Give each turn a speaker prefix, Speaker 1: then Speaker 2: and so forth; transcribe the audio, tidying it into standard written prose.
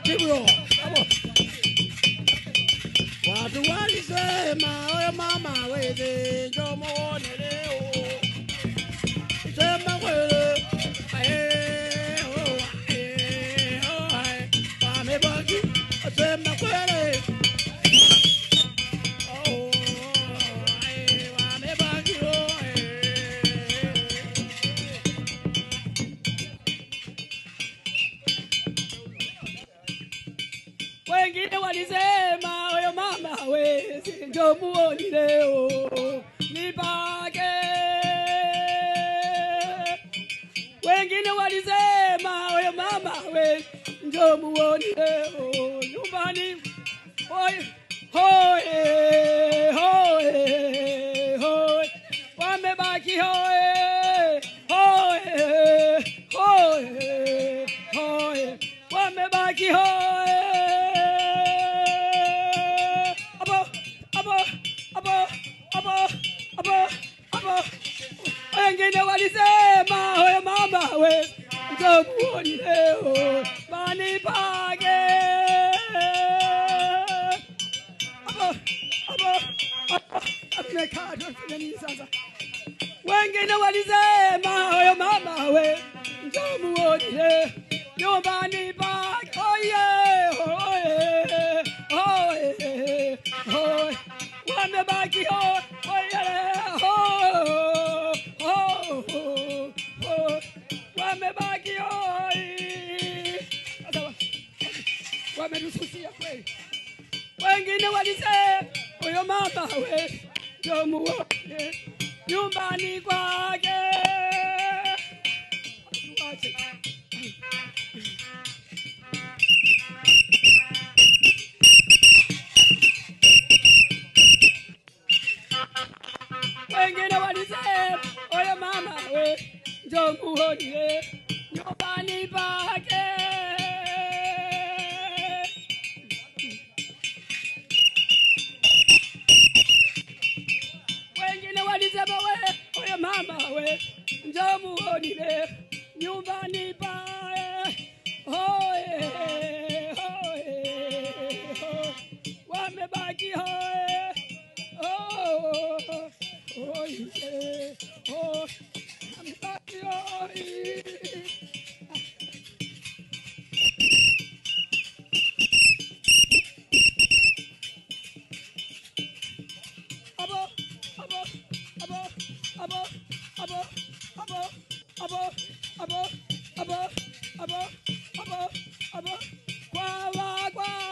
Speaker 1: Kibro, watu walisema we mama weze jomo leo, sema kweli, wamebaki sema kweli, wamebaki wengine walisema oyo mama we ndio muoni leo nipake. Wengine walisema oyo mama we ndio muoni leo nyumbani. Hoi hoi hoi hoi wamebaki hoi hoi hoi hoi wamebaki hoi. Wengine walisema oyo mama we ndio muoni leo manipage. Wengine walisema oyo mama we ndio muoni leo nyumbani pake. Oye oye oye oye wamebaki oye wamebaki wametususia kweli. Wengine walisema oyo mama we ndio muone nyumbani kwake. Wengine walisema oyo mama we ndio muone nyumbani pake. Wengine walisema we oyo mama we ndio muone nyumbani pake. Hoye hoye wamebaki hoye hoye wamebaki hoye. Abo kwa